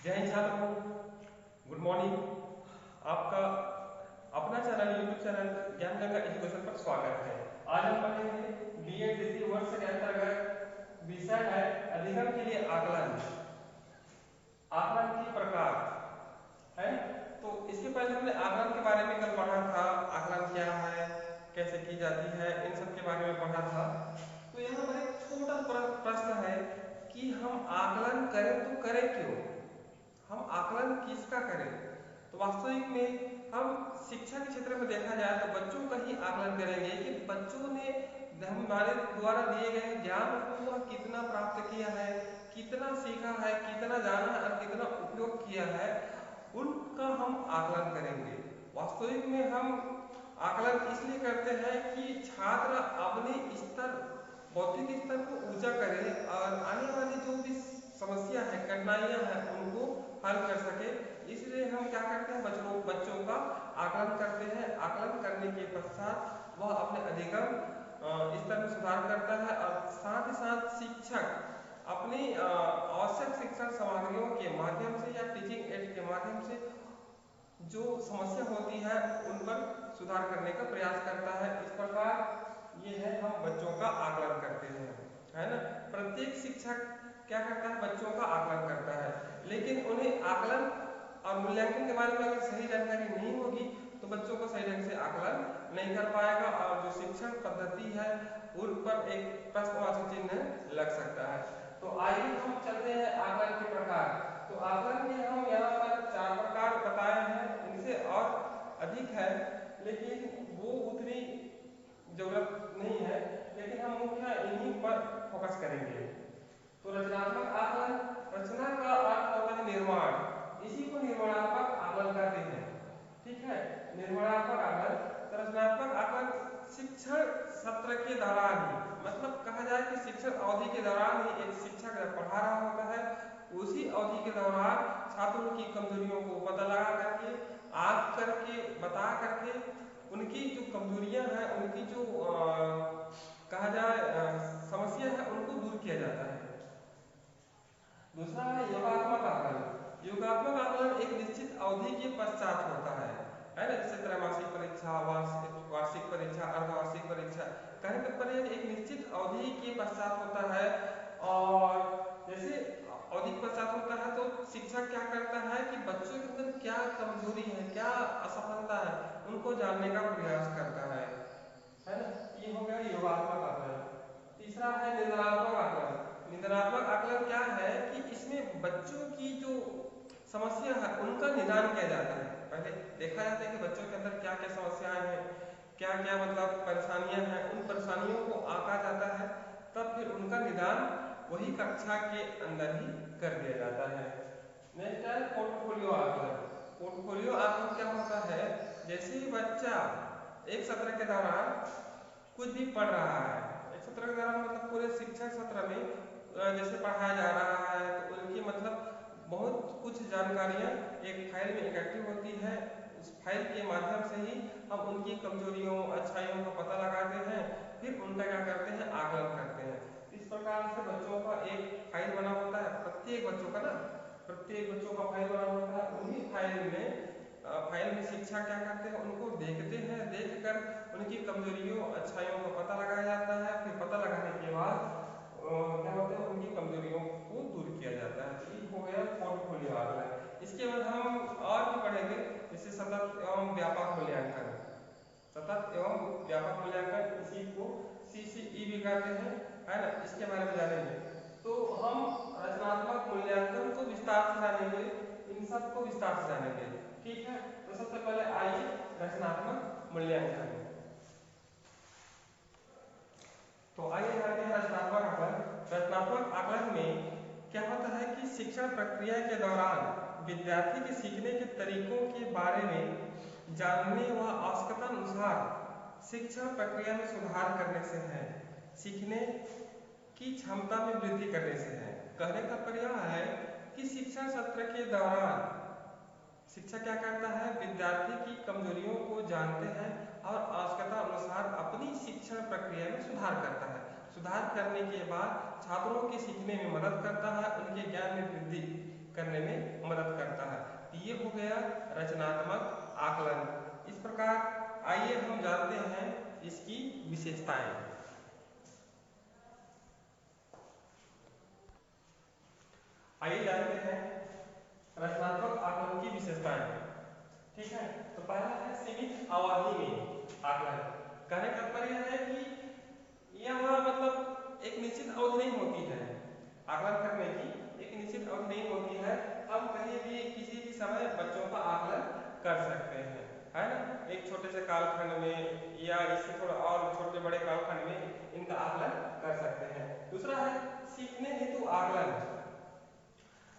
जय हिंद छात्रों, good morning. आपका अपना चैनल यूट्यूब चैनल ज्ञान गंगा एजुकेशन पर स्वागत है। आज हम पढ़ेंगे बीएड द्वितीय वर्ष के अंतर्गत विषय है अधिगम के लिए आकलन, आकलन के प्रकार है। तो इसके पहले हमने आकलन के बारे में कल पढ़ा था, आकलन क्या है, कैसे की जाती है, इन सब के बारे में पढ़ा था। तो यहाँ पर एक छोटा प्रश्न है कि हम आकलन करें तो करें क्यों, हम आकलन किसका करें। तो वास्तविक में हम शिक्षा के क्षेत्र में देखा जाए तो बच्चों का ही आकलन करेंगे कि बच्चों ने हमारे द्वारा दिए गए ज्ञान को वह कितना प्राप्त किया है, कितना सीखा है, कितना जाना है और कितना उपयोग किया है, उनका हम आकलन करेंगे। वास्तविक में हम आकलन इसलिए करते हैं कि छात्र अपने स्तर, बौद्धिक स्तर को ऊंचा करें और आने वाली जो भी समस्या है, कठिनाइयां हैं, उनको हल कर सके। इसलिए हम क्या करते हैं, बच्चों का आकलन करते हैं। आकलन करने के पश्चात वह अपने अधिगम स्तर में सुधार करता है और साथ ही साथ शिक्षक अपनी आवश्यक शिक्षण सामग्रियों के माध्यम से या टीचिंग एड के माध्यम से जो समस्या होती है उन पर सुधार करने का प्रयास करता है। इस प्रकार ये है, हम बच्चों का आकलन करते हैं, है ना। प्रत्येक शिक्षक क्या करता है, बच्चों का आकलन करता है, लेकिन उन्हें आकलन और मूल्यांकन के बारे में अगर सही जानकारी नहीं होगी तो बच्चों को सही ढंग से आकलन नहीं कर पाएगा और जो शिक्षण पद्धति है उन पर एक प्रश्नवाची चिन्ह लग सकता है। तो आइए हम चलते हैं आकलन के प्रकार। तो आकलन के हम यहाँ पर 4 प्रकार बताए हैं, इनसे और अधिक है लेकिन वो उतनी जरूरत नहीं है, लेकिन हम मुख्य इन्हीं पर फोकस करेंगे। तो रचनात्मक आकलन, रचना का अर्थ होता है निर्माण, इसी को निर्माणात्मक आकलन कहते हैं, ठीक है। निर्माणात्मक आकलन, रचनात्मक आकलन शिक्षण सत्र के दौरान ही, मतलब कहा जाए कि शिक्षण अवधि के दौरान ही एक शिक्षक जब पढ़ा रहा होता है उसी अवधि के दौरान छात्रों की कमजोरियों को पता लगा करके, आंक करके, बता करके उनकी जो कमजोरियां हैं, उनकी जो कहा जाए समस्या है, उनको दूर किया जाता है। दूसरा है योगात्मक आकलन। योगात्मक आकलन एक निश्चित अवधि के पश्चात होता है ना, जैसे त्रैमासिक परीक्षा, वार्षिक परीक्षा, अर्धवार्षिक परीक्षा, कहने तात्पर्य एक निश्चित अवधि के पश्चात होता है। और जैसे अवधि के पश्चात होता है तो शिक्षक क्या करता है कि बच्चों के अंदर क्या कमजोरी है, क्या असफलता है, उनको जानने का प्रयास करता है ना। ये हो गया योगात्मक आकलन। तीसरा है निदानात्मक आकलन। निदानात्मक आकलन क्या है कि इसमें बच्चों की जो समस्या है उनका निदान किया जाता है। पहले देखा जाता है कि बच्चों के अंदर क्या क्या समस्याएं हैं, क्या क्या मतलब परेशानियां हैं, उन परेशानियों को आंका जाता है, तब फिर उनका निदान वही कक्षा के अंदर ही कर दिया जाता है। नेक्स्ट है पोर्टफोलियो आकलन। पोर्टफोलियो आकलन क्या होता है, जैसे बच्चा एक सत्र के दौरान कुछ भी पढ़ रहा है, एक सत्र के दौरान मतलब पूरे शिक्षा सत्र में जैसे पढ़ाया जा रहा है तो उनकी मतलब बहुत कुछ जानकारियां एक फाइल में इकट्ठी होती है। उस फाइल के माध्यम से ही हम उनकी कमजोरियों, अच्छाइयों का पता लगाते हैं, फिर उनका क्या करते हैं, आकलन करते हैं। इस प्रकार से बच्चों का एक फाइल बना होता है, प्रत्येक बच्चों का ना, प्रत्येक बच्चों का फाइल बना होता है। उन्हीं फाइल में शिक्षक क्या करते हैं, उनको देखते हैं, देखकर उनकी कमजोरियों, अच्छाइयों का पता लगाया जाता है। फिर पता लगाने के बाद क्या होता है, उनकी कमजोरियों को दूर किया जाता है। तो ये हो गया पोर्टफोलियो आकलन। इसके बाद हम और भी पढ़ेंगे, जैसे सतत एवं व्यापक मूल्यांकन। सतत एवं व्यापक मूल्यांकन, इसी को CCE भी कहते हैं, है ना, इसके बारे में जानेंगे। तो हम रचनात्मक मूल्यांकन को विस्तार से जानेंगे, इन सब को विस्तार से जानेंगे, ठीक है। तो सबसे पहले आइए रचनात्मक मूल्यांकन। तो आइए जानते हैं रचनात्मक आकलन। रचनात्मक आकलन में क्या होता है कि शिक्षण प्रक्रिया के दौरान विद्यार्थी के सीखने के तरीकों के बारे में जानने व आवश्यकतानुसार शिक्षण प्रक्रिया में सुधार करने से है, सीखने की क्षमता में वृद्धि करने से है। कहने का तात्पर्य है कि शिक्षण सत्र के दौरान शिक्षक क्या करता है, विद्यार्थी की कमजोरियों को जानते हैं और आवश्यकता अनुसार अपनी शिक्षण प्रक्रिया में सुधार करता है। सुधार करने के बाद छात्रों के सीखने में मदद करता है, उनके ज्ञान में वृद्धि करने में मदद करता है। तो ये हो गया रचनात्मक आकलन। इस प्रकार आइए हम जानते हैं इसकी विशेषताएं। आइए जानते हैं रचनात्मक आकलन की विशेषताएं। ठीक है, तो पहला है सीमित अवधि में आकलन। कहने का तात्पर्य है कि यह मतलब एक निश्चित अवधि नहीं होती है, आकलन करने की एक निश्चित अवधि नहीं होती है। हम कहीं भी किसी भी समय बच्चों का आकलन कर सकते हैं, है ना। एक छोटे से कालखंड में या इससे थोड़ा और छोटे बड़े कालखंड में इनका आकलन कर सकते हैं। दूसरा है सीखने हेतु आकलन।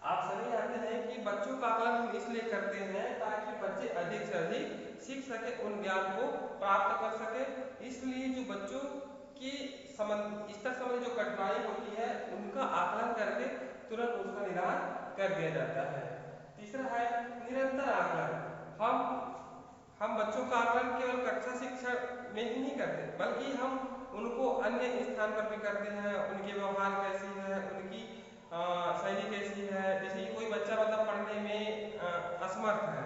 आप सभी जानते हैं कि बच्चों का आकलन हम इसलिए करते हैं ताकि बच्चे अधिक से अधिक सीख सके, उन ज्ञान को प्राप्त कर सके। इसलिए जो बच्चों की स्तर संबंधी जो कठिनाई होती है उनका आकलन करके तुरंत उसका निदान कर दिया जाता है। तीसरा है निरंतर आकलन। हम बच्चों का आकलन केवल कक्षा शिक्षण में ही नहीं करते, बल्कि हम उनको अन्य स्थान पर भी करते हैं। उनके व्यवहार कैसी है, उनकी शैली कैसी है। जैसे कि कोई बच्चा मतलब पढ़ने में असमर्थ है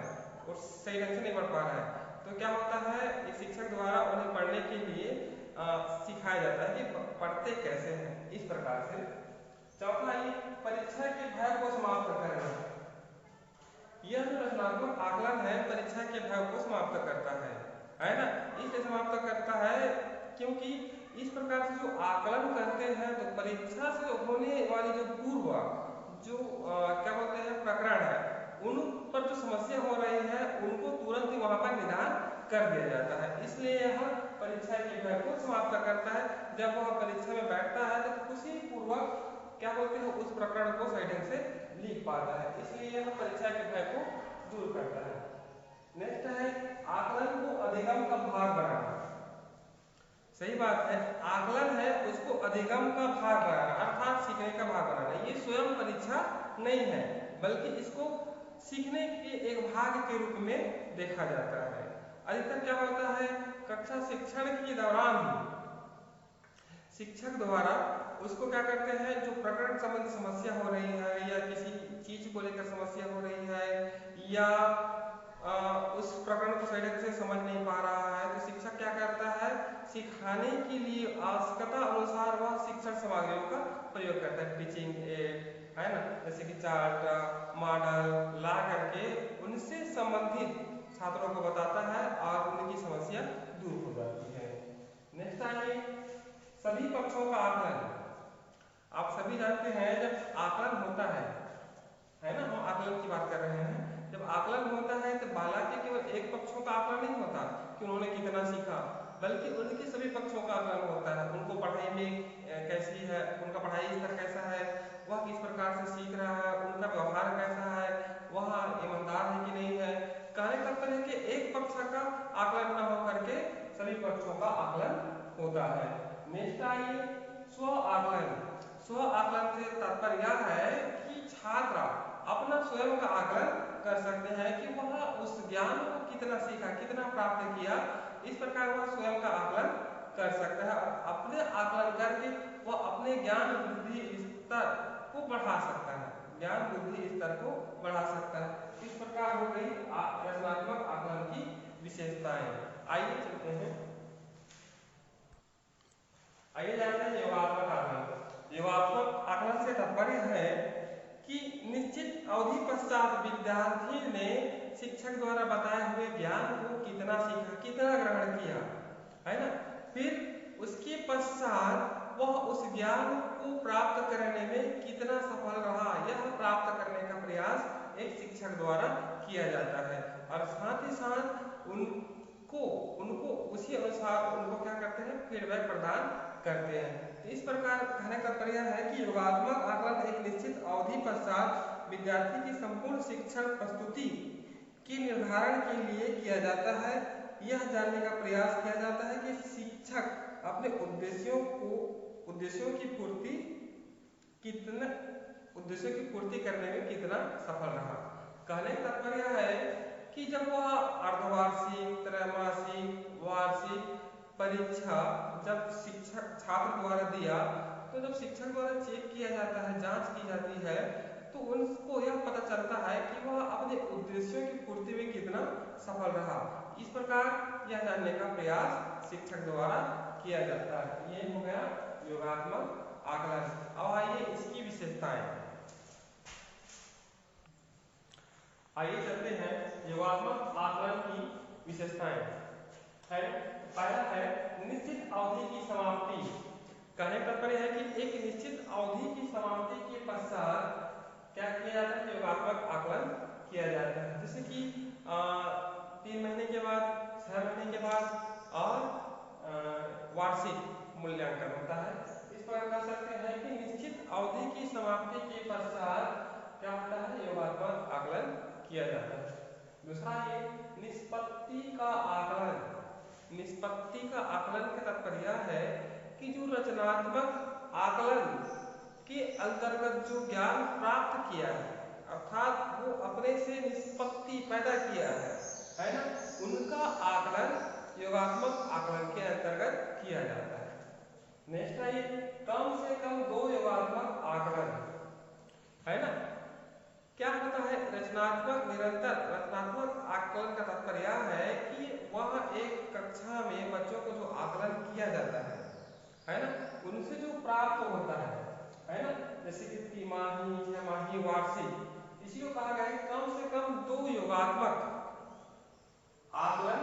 और सही ढंग से नहीं पढ़ पा रहा है, तो क्या होता है एक शिक्षक द्वारा उन्हें पढ़ने के लिए सिखाया जाता है कि पढ़ते कैसे हैं, इस प्रकार से। चौथा ये परीक्षा के भय को समाप्त करना। यह जो रचनात्मक आकलन है परीक्षा के भय को समाप्त करता है ना। इसलिए समाप्त करता है क्योंकि इस प्रकार से जो आकलन करते हैं तो परीक्षा से होने वाली जो पूर्व जो क्या बोलते हैं प्रकरण है, उन पर जो समस्या हो रही है उनको तुरंत ही वहां पर निदान कर दिया जाता है। इसलिए यह परीक्षा के भय को समाप्त करता है। जब वह परीक्षा में बैठता है तो खुशी पूर्वक क्या बोलते हैं उस प्रकरण को सही ढंग से लिख पाता है। इसलिए यह परीक्षा के भय को दूर करता है। नेक्स्ट है आकलन को अधिगम का भाग बनाना। सही बात है, आकलन है उसको अधिगम का भाग बनाना, अर्थात सीखने का भाग बनाना। ये स्वयं परीक्षा नहीं है, बल्कि इसको सीखने के एक भाग के रूप में देखा जाता है। अधिकतर क्या होता है कक्षा शिक्षण के दौरान ही शिक्षक द्वारा उसको क्या करते हैं, जो प्रकरण संबंधी समस्या हो रही है या किसी चीज को लेकर समस्या हो रही है या उस प्रकरण को सही ढंग से समझ नहीं पा रहा है, तो शिक्षक क्या करता है सिखाने के लिए आवश्यकता अनुसार वह शिक्षण सामग्रियों का प्रयोग करता है। टीचिंग एड है ना, जैसे कि चार्ट मॉडल ला करके उनसे संबंधित छात्रों को बताता है और उनकी समस्या दूर हो जाती है। नेक्स्ट आइए सभी पक्षों का आकलन। आप सभी जानते हैं जब आकलन होता है ना, हम आकलन की बात कर रहे हैं। जब आकलन होता है तो बालक के केवल एक पक्षों का आकलन नहीं होता कि उन्होंने कितना सीखा, बल्कि उनके सभी पक्षों का आकलन होता है। उनको पढ़ाई में कैसी है, उनका पढ़ाई स्तर कैसा है, वह किस प्रकार से सीख रहा है, उनका व्यवहार कैसा है, वह ईमानदार है कि नहीं है। कहने का तात्पर्य है कि एक पक्ष का आकलन न हो करके सभी पक्षों का आकलन होता है। नेक्स्ट आइए स्व आकलन। स्व आकलन से तात्पर्य यह है कि छात्र अपना स्वयं का आकलन कर सकते हैं कि वह उस ज्ञान को कितना सीखा, कितना प्राप्त किया। इस प्रकार वह स्वयं का आकलन कर सकता है और अपने आकलन करके वह अपने ज्ञान बुद्धि स्तर को बढ़ा सकता है, ज्ञान बुद्धि स्तर को बढ़ा सकता है। इस प्रकार हो गई रचनात्मक आकलन की विशेषताएं। आइए चलते हैं, आइए जानते हैं योगात्मक आकलन। योगात्मक आकलन से तात्पर्य है कि निश्चित अवधि पश्चात विद्यार्थी ने शिक्षक द्वारा बताए हुए ज्ञान को कितना सीखा, कितना ग्रहण किया, है ना। फिर उसके पश्चात वह उस ज्ञान को प्राप्त करने में कितना सफल रहा, यह प्राप्त करने का प्रयास एक शिक्षक द्वारा किया जाता है। और साथ ही साथ उनको उसी अनुसार उनको क्या करते हैं फीडबैक प्रदान करते हैं। तो इस प्रकार कहने का तात्पर्य है कि योगात्मक आकलन एक निश्चित अवधि पश्चात विद्यार्थी की संपूर्ण शिक्षण प्रस्तुति के निर्धारण के लिए किया जाता है। यह जानने का प्रयास किया जाता है कि शिक्षक अपने उद्देश्यों की पूर्ति करने में कितना सफल रहा। कहने का तात्पर्य है कि जब वह अर्धवार्षिक, त्रैमासिक, वार्षिक परीक्षा जब शिक्षक छात्र द्वारा दिया, तो जब शिक्षक द्वारा चेक किया जाता है, जांच की जाती है, तो उनको यह पता चलता है कि वह अपने उद्देश्यों की पूर्ति में कितना सफल रहा। इस प्रकार यह जानने का प्रयास शिक्षक द्वारा किया जाता है। ये हो गया योगात्मक आकलन। अब आइए इसकी विशेषताएं। आइए चलते हैं योगात्मक आकलन की विशेषताएं। है पहला है निश्चित अवधि की समाप्ति। कहने का तात्पर्य है कि एक निश्चित अवधि की समाप्ति के पश्चात क्या किया जाता है, योगात्मक आकलन किया जाता है। जैसे कि 3 महीने के बाद, 6 महीने के बाद और वार्षिक मूल्यांकन होता है। इस प्रकार कह सकते हैं कि निश्चित अवधि की समाप्ति के पश्चात क्या होता है, योगात्मक आकलन किया जाता है। दूसरा ये निष्पत्ति का आकलन। निष्पत्ति का आकलन का तात्पर्य है कि जो रचनात्मक आकलन के अंतर्गत जो ज्ञान प्राप्त किया है, अर्थात वो अपने से निष्पत्ति पैदा किया है ना, उनका आकलन योगात्मक आकलन के अंतर्गत किया जाता है। नेक्स्ट है ये कम से कम 2 योगात्मक आकलन, है ना। क्या होता है रचनात्मक निरंतर रचनात्मक आकलन का तात्पर्य है कि वह एक कक्षा में बच्चों को जो आकलन किया जाता है ना, उनसे जो प्राप्त होता है ना, जैसे कि तिमाही, छमाही, वार्षिक, इसी को कहा गया है कम से कम 2 योगात्मक आकलन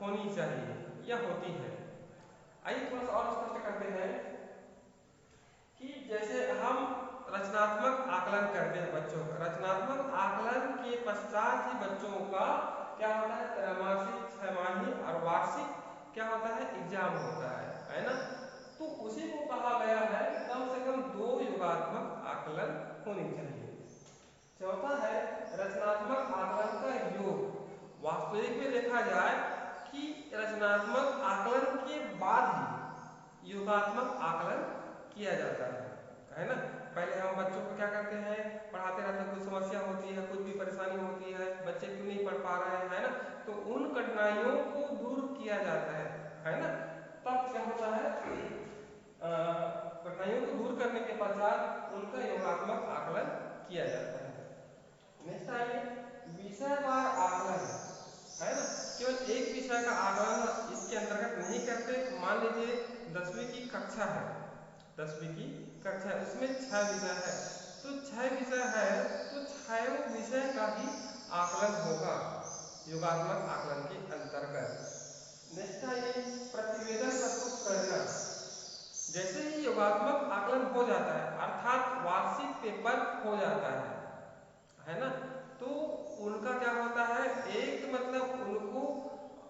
होनी चाहिए या होती है। आइए थोड़ा सा और स्पष्ट करते हैं कि जैसे हम रचनात्मक आकलन करते हैं बच्चों का, रचनात्मक आकलन के पश्चात ही बच्चों का क्या होता है, त्रैमासिक, छमाही और वार्षिक क्या होता है, एग्जाम होता है ना। तो उसी को कहा गया है कि कम से कम 2 योगात्मक आकलन होनी चाहिए। चौथा है रचनात्मक आकलन का योग। वास्तविक में देखा जाए कि रचनात्मक आकलन के बाद ही योगात्मक आकलन किया जाता है ना। पहले हम बच्चों को क्या करते हैं, पढ़ाते रहते हैं, कुछ समस्या होती है, कुछ भी परेशानी होती है, बच्चे क्यों नहीं पढ़ पा रहे हैं, है ना, तो उन कठिनाइयों को दूर किया जाता है ना। तब क्या होता है, कठिनाइयों को दूर करने के पश्चात उनका योगात्मक आकलन किया जाता है। नेक्स्ट आइए विषयवार आकलन, है ना। केवल एक विषय का आकलन इसके अंतर्गत नहीं करते। मान लीजिए 10वीं की कक्षा है, 10वीं की कक्षा है, उसमें 6 विषय है, तो 6 विषय है तो 6 विषय का ही आकलन होगा योगात्मक आकलन के अंतर्गत। नेक्स्ट आइए प्रतिवेदन प्रस्तुत करना। जैसे ही योगात्मक आकलन हो जाता है, अर्थात वार्षिक पेपर हो जाता है ना, तो उनका क्या होता है, एक मतलब उनको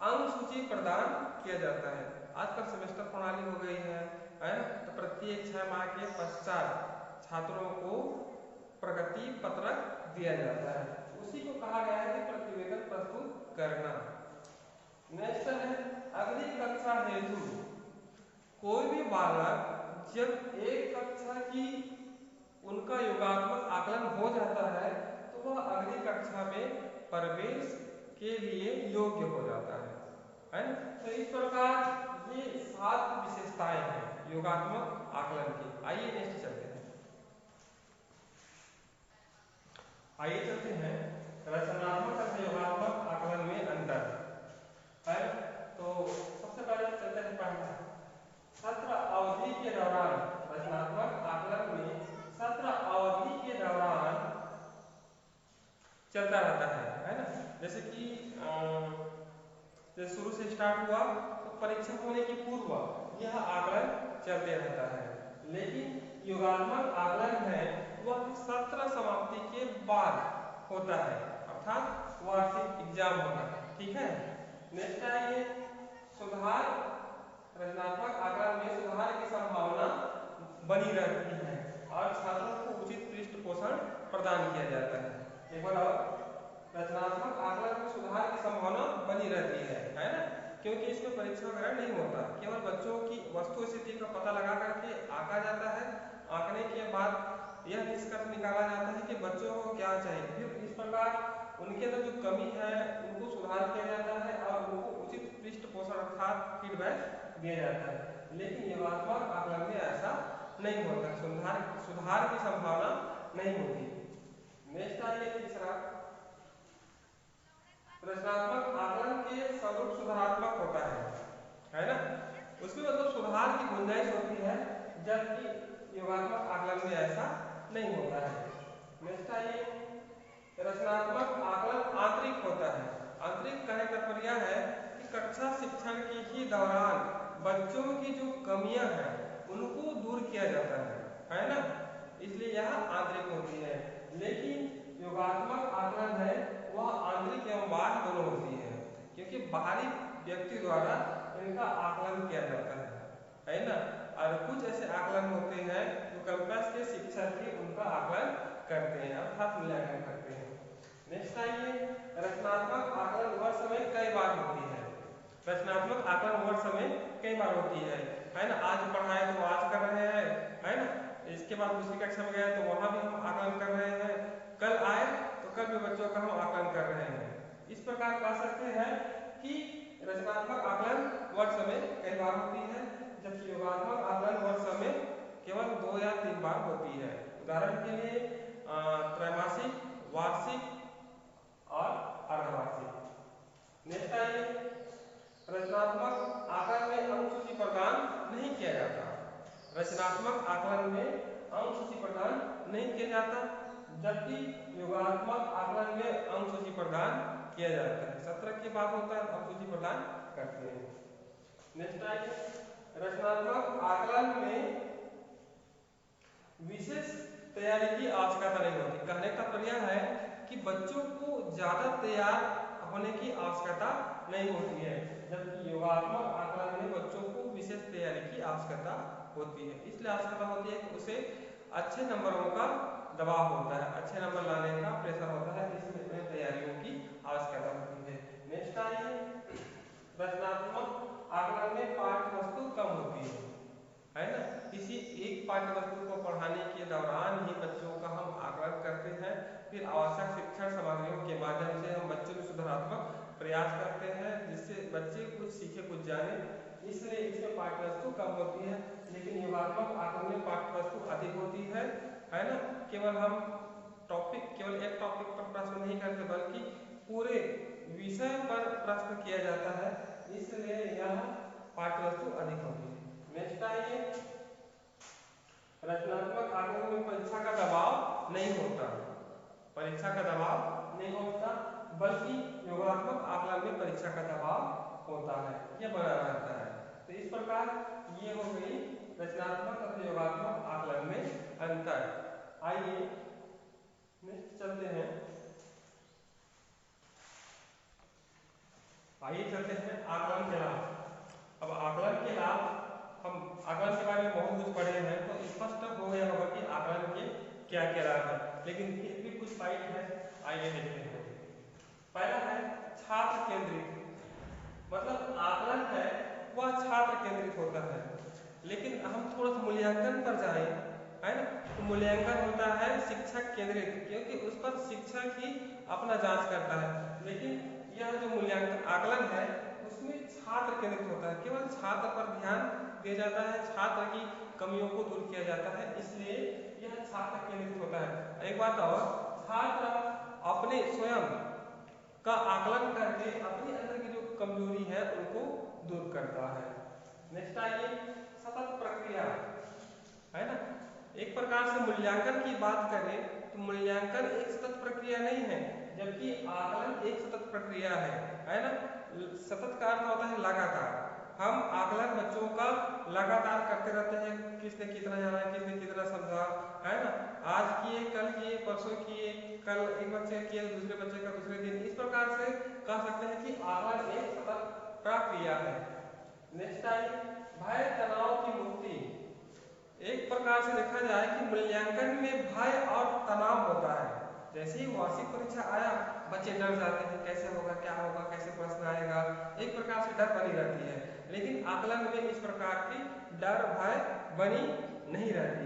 अंक सूची प्रदान किया जाता है। आजकल सेमेस्टर प्रणाली हो गई है ना, तो प्रत्येक 6 माह के पश्चात छात्रों को प्रगति पत्रक दिया जाता है। उसी को कहा गया है कि प्रतिवेदन प्रस्तुत करना। नेक्स्ट है अगली कक्षा हेतु। कोई भी बालक जब एक कक्षा की उनका योगात्मक आकलन हो जाता है तो वह अगली कक्षा में प्रवेश के लिए योग्य हो जाता है ना। तो इस प्रकार ये 7 विशेषताएं हैं योगात्मक आकलन की। आइए नेक्स्ट चलते हैं। आइए चलते हैं रचनात्मक तथा योगात्मक आकलन में अंतर है। तो सबसे पहले चलते हैं पहला सत्र अवधि के दौरान। रचनात्मक आकलन में सत्र अवधि के दौरान चलता रहता है ना। जैसे कि जैसे शुरू से स्टार्ट हुआ तो परीक्षा होने की पूर्व यह आकलन चलते रहता है, लेकिन योगात्मक आकलन है वह सत्र समाप्ति के बाद होता है, अर्थात वार्षिक एग्जाम होगा, ठीक है। नेक्स्ट आइए सुधार। रचनात्मक आकलन में सुधार की संभावना बनी रहती है और छात्रों को उचित पृष्ठ पोषण प्रदान किया जाता है। एक बार और, रचनात्मक आकलन में सुधार की संभावना बनी रहती है ना, क्योंकि इसमें परीक्षा वगैरह नहीं होता, केवल बच्चों की वस्तु स्थिति का पता लगा करके आंका जाता है। आंकने के बाद यह निष्कर्ष निकाला जाता है कि बच्चों को क्या चाहिए, फिर इस प्रकार उनके अंदर जो कमी है उनको सुधार किया जाता है और उनको उचित पृष्ठ पोषण अर्थात फीडबैक दिया जाता है। लेकिन योगात्मक आकलन में ऐसा नहीं होता, सुधार की संभावना नहीं होती। नेक्स्ट आइए तीसरा नहीं होता है। नेक्स्ट आइए, रचनात्मक आकलन आंतरिक होता है। आंतरिक कहने का तात्पर्य है कि कक्षा शिक्षण के ही दौरान बच्चों की जो कमियां हैं उनको दूर किया जाता है ना, इसलिए यह आंतरिक होती है। लेकिन योगात्मक आकलन है वह आंतरिक एवं बाह्य दोनों होती है, क्योंकि बाहरी व्यक्ति द्वारा इनका आकलन किया जाता है ना। और कुछ ऐसे आकलन होते हैं जो कैंपस के शिक्षक ही उनका आकलन करते हैं अर्थात मूल्यांकन करते हैं। नेक्स्ट आइए, रचनात्मक आकलन वर्ष में कई बार होती है। रचनात्मक आकलन वर्ष में कई बार होती है ना। आज पढ़ाए तो आज कर रहे हैं, है ना। इसके बाद दूसरी कक्षा में गए तो वहां भी हम आकलन कर रहे हैं, कल आए तो कल भी बच्चों का हम आकलन कर रहे हैं। इस प्रकार कह सकते हैं कि रचनात्मक आकलन वर्ष में कई बार होती है, जबकि योगात्मक आकलन वर्ष में केवल 2 या 3 बार होती है। उदाहरण के लिए त्रैमासिक, वार्षिक और अर्धवार्षिक। नेक्स्ट आइए, रचनात्मक आकलन में अंक सूची प्रदान नहीं किया जाता। रचनात्मक आकलन में अंक सूची प्रदान नहीं किया जाता, जबकि योगात्मक आकलन में अंक सूची प्रदान किया जाता है। 17 के बाद होता है अंक सूची प्रदान करते हैं। नेक्स्ट आइए, रचनात्मक आकलन में विशेष तैयारी की आवश्यकता नहीं होती। कहने का तात्पर्य है कि बच्चों को ज्यादा तैयार होने की आवश्यकता नहीं होती है, जबकि योगात्मक आकलन में बच्चों को विशेष तैयारी की आवश्यकता होती है। इसलिए आवश्यकता होती है कि उसे अच्छे नंबरों का दबाव होता है, अच्छे नंबर लाने का प्रेशर होता है, इसलिए तैयारियों की आवश्यकता होती है। नेक्स्ट आइए, रचनात्मक आकलन में पाठ्य वस्तु कम होती है ना। किसी एक पाठ्य वस्तु को पढ़ाने के दौरान ही बच्चों का हम आकलन करते हैं, फिर आवश्यक शिक्षण सामग्रियों के माध्यम से हम बच्चों में सुधारात्मक प्रयास करते हैं जिससे बच्चे कुछ सीखे कुछ जाने, इसलिए इसमें पाठ्य वस्तु कम होती है। लेकिन योगात्मक आकलन में पाठ्य वस्तु अधिक होती है ना। केवल हम केवल एक टॉपिक पर प्रश्न नहीं करते बल्कि पूरे विषय पर प्रश्न किया जाता है, इसलिए यह पाठ्य वस्तु अधिक होती है। नेक्स्ट आइए, रचनात्मक आकलन में परीक्षा का दबाव नहीं होता। परीक्षा का दबाव नहीं होता, बल्कि योगात्मक आकलन में परीक्षा का दबाव होता है, यह बना रहता है। तो इस प्रकार ये हो गई रचनात्मक तथा योगात्मक आकलन में अंतर। आइए नेक्स्ट चलते हैं, आकलन के लाभ। अब आकलन के लाभ, हम आकलन के बारे में बहुत कुछ पढ़े हैं तो स्पष्ट हो गया होगा कि आकलन के क्या क्या लाभ है, लेकिन फिर भी कुछ पॉइंट है, आइए देखते हैं। पहला है छात्र केंद्रित, मतलब आकलन है वह छात्र केंद्रित होता है। लेकिन हम थोड़ा सा मूल्यांकन पर जाएं, है ना, तो मूल्यांकन होता है शिक्षक केंद्रित, क्योंकि उस पर शिक्षक ही अपना जांच करता है। लेकिन यह जो मूल्यांकन आकलन है उसमें छात्र केंद्रित होता है, केवल छात्र पर ध्यान दिया जाता है, छात्र की कमियों को दूर किया जाता है, इसलिए यह छात्र केंद्रित होता है। एक बात और, छात्र अपने स्वयं का आकलन करके अपने अंदर की जो कमजोरी है उनको दूर करता है। नेक्स्ट आइए, सतत प्रक्रिया, है ना। एक प्रकार से मूल्यांकन की बात करें तो मूल्यांकन एक सतत प्रक्रिया नहीं है, जबकि आकलन एक सतत प्रक्रिया है ना। सतत का अर्थ होता है लगातार। हम आकलन बच्चों का लगातार करते रहते हैं, किसने कितना जाना, किसने कितना समझा, है ना। आज किए, कल किए, परसों किए, कल एक बच्चे किए, दूसरे बच्चे का दूसरे दिन, इस प्रकार से कह सकते हैं कि आकलन एक सतत प्रक्रिया है। नेक्स्ट आइए, भय तनाव की मुक्ति। एक प्रकार से देखा जाए कि मूल्यांकन में भय और तनाव होता है। जैसे ही वार्षिक परीक्षा आया बच्चे डर जाते हैं, कैसे होगा, क्या होगा, कैसे प्रश्न आएगा, एक प्रकार से डर बनी रहती है। लेकिन आकलन में इस प्रकार की डर भय बनी नहीं रहती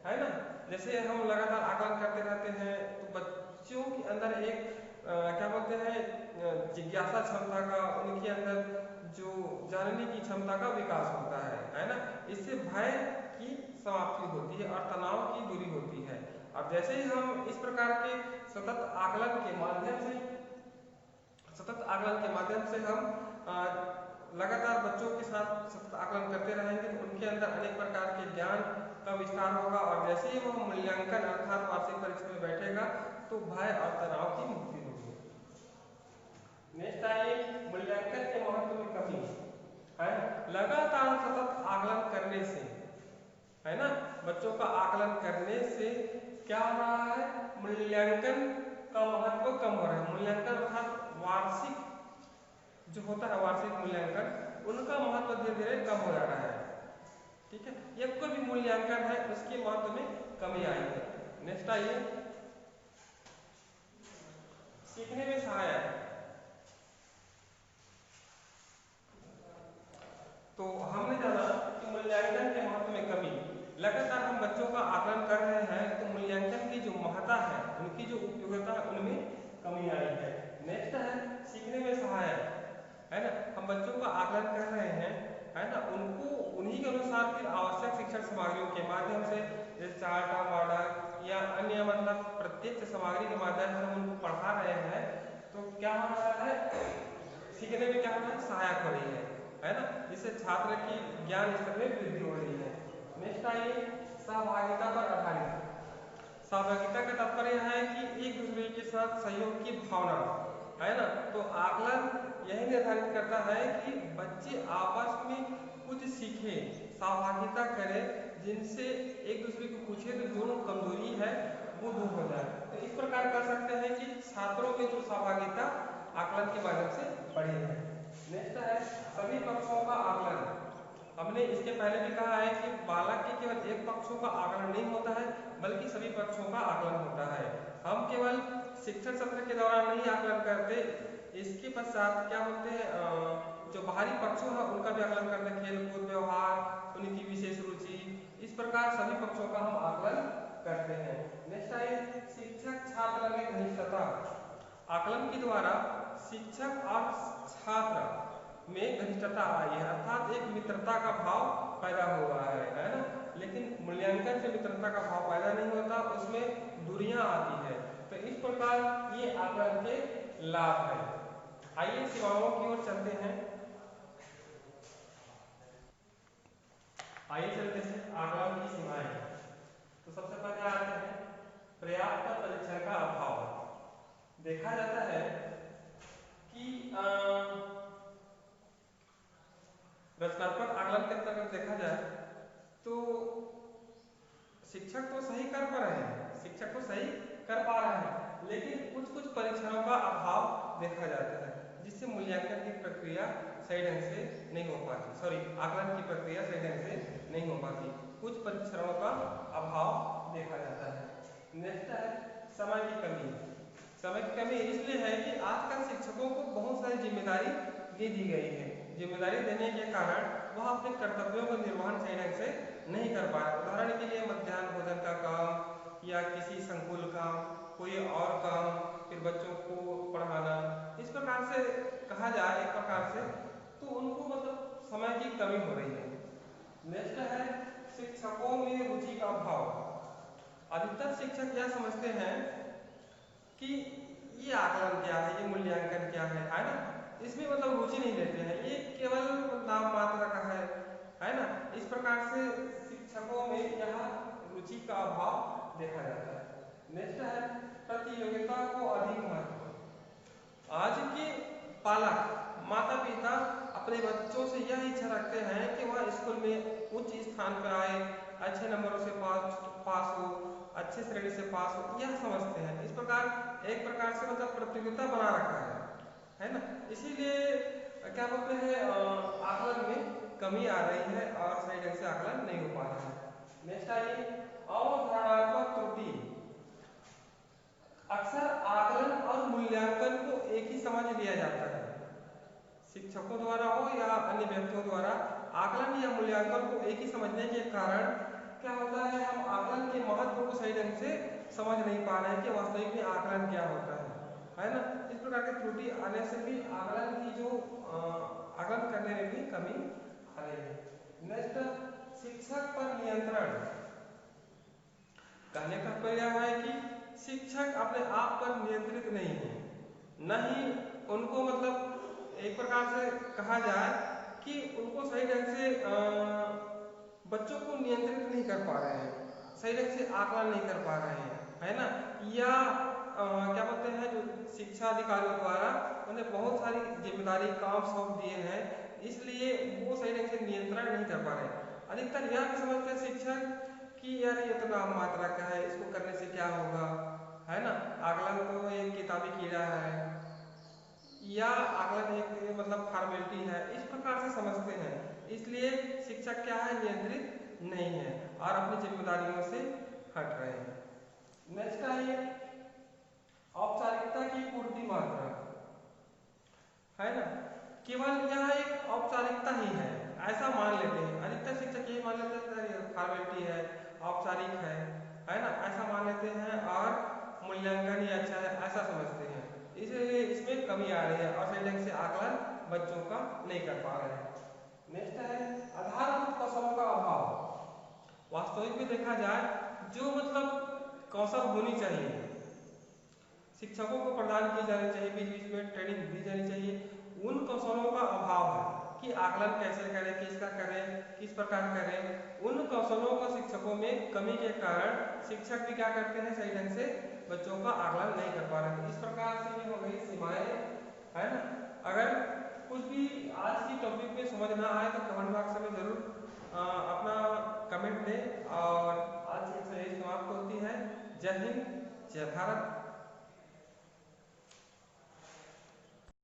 है ना। जैसे हम लगातार आकलन करते रहते हैं तो बच्चों के अंदर एक क्या बोलते हैं जिज्ञासा क्षमता का, उनके अंदर जो जानने की क्षमता का विकास होता है ना। इससे भय की समाप्ति होती है और तनाव की दूरी होती है। अब जैसे ही हम इस प्रकार के सतत आकलन के माध्यम से हम लगातार बच्चों के साथ सतत आकलन करते रहेंगे तो उनके अंदर अनेक प्रकार के ज्ञान का विस्तार होगा और जैसे ही वह मूल्यांकन अर्थात वार्षिक परीक्षा में बैठेगा तो भय और तनाव की मुक्ति होगी। नेक्स्ट आइए मूल्यांकन के महत्व में कमी है। लगातार सतत आकलन करने से, है ना, बच्चों का आकलन करने से क्या हो रहा है, मूल्यांकन का महत्व कम हो रहा है। मूल्यांकन अर्थात वार्षिक जो होता है वार्षिक मूल्यांकन, उनका महत्व धीरे धीरे कम हो जा रहा है। ठीक है, ये कोई भी मूल्यांकन है उसके महत्व में कमी आई है। नेक्स्ट आइए सीखने में सहायक। तो हमने जाना कि मूल्यांकन के महत्व में कमी, लगातार हम बच्चों का आकलन कर रहे हैं तो मूल्यांकन की जो महत्ता है, उनकी जो उपयोगिता है, उनमें कमी आई है। नेक्स्ट है सीखने में सहायक, है ना, हम बच्चों का आकलन कर रहे हैं, है ना, उनको उन्हीं के अनुसार फिर आवश्यक शिक्षण सामग्रियों के माध्यम से जैसे चार्ट ऑफ ऑर्डर या अन्य मतलब प्रत्यक्ष सामग्री के माध्यम से हम उनको पढ़ा रहे हैं तो क्या हो रहा है, सीखने में क्या हो रहा है, सहायक हो रही है ना, जिससे छात्र की ज्ञान स्तर में वृद्धि हो रही है। नेक्स्ट आइए सहभागिता पर आधारित। सहभागिता का तात्पर्य है कि एक दूसरे के साथ सहयोग की भावना, है ना, तो आकलन यही निर्धारित करता है कि बच्चे आपस में कुछ सीखें, सहभागिता करें, जिनसे एक दूसरे को पूछे तो जो कमजोरी है वो दूर हो जाए। तो इस प्रकार कर सकते हैं कि छात्रों में जो सहभागिता आकलन के माध्यम से बढ़ी है। नेक्स्ट है सभी पक्षों का आकलन। हमने इसके पहले भी कहा है कि बालक के केवल एक पक्षों का आकलन नहीं होता है बल्कि सभी पक्षों का आकलन होता है। हम केवल शिक्षण सत्र के दौरान नहीं आकलन करते, इसके पश्चात क्या होते हैं, जो बाहरी पक्षों है उनका भी आकलन करते हैं, खेल कूद व्यवहार, उनकी विशेष रुचि, इस प्रकार सभी पक्षों का हम आकलन करते हैं। नेक्स्ट है शिक्षक छात्र में घनिष्ठता। आकलन के द्वारा शिक्षक और छात्र में घनिष्ठता आई है, अर्थात एक मित्रता का भाव पैदा हुआ है ना, लेकिन मूल्यांकन से मित्रता का भाव पैदा नहीं होता, उसमें दूरियां आती है। तो इस प्रकार ये आकलन के लाभ है। आइए सीमाओं की ओर चलते हैं। आइए चलते हैं आकलन की सीमाएं। तो सबसे पहले आते हैं पर्याप्त परीक्षण का अभाव। देखा जाता है कि रचनात्मक आकलन के अंतर्गत देखा जाए तो शिक्षक तो सही कर पा रहे हैं, शिक्षक तो सही कर पा रहे हैं, लेकिन कुछ कुछ परीक्षणों का अभाव देखा जाता है जिससे मूल्यांकन की प्रक्रिया सही ढंग से नहीं हो पाती, आकलन की प्रक्रिया सही ढंग से नहीं हो पाती, कुछ परीक्षणों का अभाव देखा जाता है। नेक्स्ट है समय की कमी। समय की कमी इसलिए है कि आजकल शिक्षकों को बहुत सारी जिम्मेदारी दे दी गई है, जिम्मेदारी देने के कारण वह अपने कर्तव्यों का निर्वहन सही ढंग से नहीं कर पा रहे। उदाहरण के लिए मध्याह्न भोजन का काम या किसी संकुल काम, कोई और काम, फिर बच्चों को पढ़ाना, इस प्रकार से कहा जाए एक प्रकार से तो उनको मतलब समय की कमी हो रही है। नेक्स्ट है शिक्षकों में रुचि का अभाव। अधिकतर शिक्षक यह समझते हैं कि ये आकलन क्या है, ये मूल्यांकन क्या है ना, इसमें मतलब रुचि नहीं लेते हैं, ये केवल नाम मात्र का है ना, इस प्रकार से शिक्षकों में यह रुचि का अभाव देखा जाता है। नेक्स्ट है प्रतियोगिता को अधिक महत्व। आज के पालक माता पिता अपने बच्चों से यह इच्छा रखते हैं कि वह स्कूल में उच्च स्थान पर आए, अच्छे नंबरों से पास हो, अच्छे श्रेणी से पास हो, यह समझते हैं। इस प्रकार एक प्रकार से मतलब प्रतियोगिता बना रखा है ना, इसीलिए क्या बोलते हैं आकलन में कमी आ रही है और सही ढंग से आकलन नहीं हो पा रहा है। नेक्स्ट आइए अवधारणात्मक त्रुटि। अक्सर आकलन और मूल्यांकन को एक ही समझ लिया जाता है, शिक्षकों द्वारा हो या अन्य व्यक्तियों द्वारा आकलन या मूल्यांकन को एक ही समझने के कारण क्या होता है, हम आकलन के महत्व को सही ढंग से समझ नहीं पा रहे हैं कि वास्तविक में आकलन क्या होता है ना, इस प्रकार की त्रुटि आने से भी आकलन की जो आकलन करने में भी कमी आ रही है। नेक्स्ट शिक्षक पर नियंत्रण। कहने का तात्पर्य है कि शिक्षक अपने आप पर नियंत्रित नहीं है, न ही उनको मतलब एक प्रकार से कहा जाए कि उनको सही ढंग से बच्चों को नियंत्रित नहीं कर पा रहे हैं, सही ढंग से आकलन नहीं कर पा रहे हैं, है ना। या क्या बोलते हैं, जो शिक्षा अधिकारियों द्वारा उन्हें बहुत सारी जिम्मेदारी काम सौंप दिए हैं, इसलिए वो सही ढंग से नियंत्रण नहीं कर पा रहे हैं। अधिकतर यह भी समझते हैं शिक्षक कि यार ये तो नाम मात्रा का है, इसको करने से क्या होगा, है ना। आकलन तो एक किताबी कीड़ा है, या आकलन एक मतलब फॉर्मेलिटी है, इस प्रकार से समझते हैं। इसलिए शिक्षक क्या है, नियंत्रित नहीं है और अपनी जिम्मेदारियों से हट रहे हैं। नेक्स्ट है औपचारिकता की पूर्ति मात्रा, है ना। केवल यह एक औपचारिकता ही है, ऐसा मान लेते हैं अधिकतर शिक्षक, यही मान लेते हैं फॉर्मेलिटी है, औपचारिक है ना, ऐसा मान लेते हैं और मूल्यांकन ही अच्छा है, ऐसा समझते हैं। इसलिए इसमें कमी आ रही है और सही ढंग से आकलन बच्चों का नहीं कर पा रहे हैं। नेक्स्ट है आधारभूत कौशलों का अभाव। वास्तविक में देखा जाए, जो मतलब कौशल होनी चाहिए, शिक्षकों को प्रदान की जानी चाहिए, बीच बीच में ट्रेनिंग दी जानी चाहिए, उन कौशलों का अभाव है कि आकलन कैसे करें, किसका करें, किस प्रकार करें। उन कौशलों का शिक्षकों में कमी के कारण शिक्षक भी क्या करते हैं, सही ढंग से बच्चों का आकलन नहीं कर पा रहे हैं। इस प्रकार से ये हो गई सीमाएं, है ना। अगर कुछ भी आज की टॉपिक में समझ ना आए तो कमेंट बॉक्स में जरूर अपना कमेंट दें। और आज की एक्सरसाइज समाप्त होती है। जय हिंद, जय भारत।